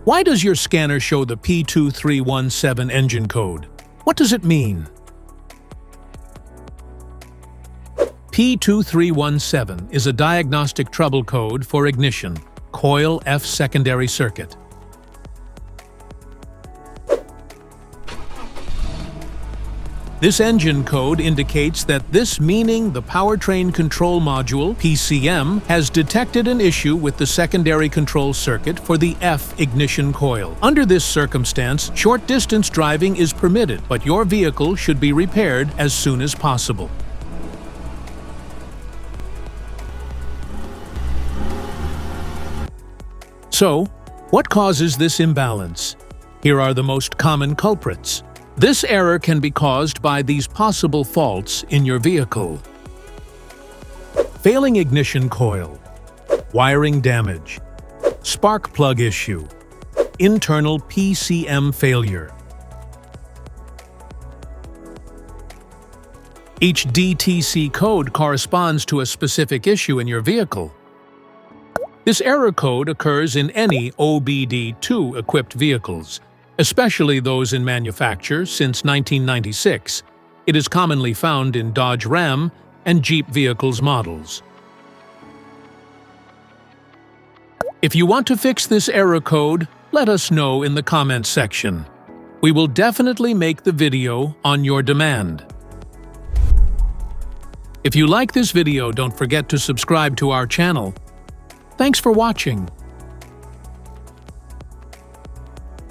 Why does your scanner show the P2317 engine code? What does it mean? P2317 is a diagnostic trouble code for ignition, coil F secondary circuit. This engine code indicates that this meaning the powertrain control module, PCM, has detected an issue with the secondary control circuit for the F ignition coil. Under this circumstance, short-distance driving is permitted, but your vehicle should be repaired as soon as possible. So, what causes this imbalance? Here are the most common culprits. This error can be caused by these possible faults in your vehicle. Failing ignition coil, wiring damage, spark plug issue, internal PCM failure. Each DTC code corresponds to a specific issue in your vehicle. This error code occurs in any OBD2 equipped vehicles, especially those in manufacture since 1996. It is commonly found in Dodge Ram and Jeep vehicles models. If you want to fix this error code, let us know in the comments section. We will definitely make the video on your demand. If you like this video, don't forget to subscribe to our channel. Thanks for watching.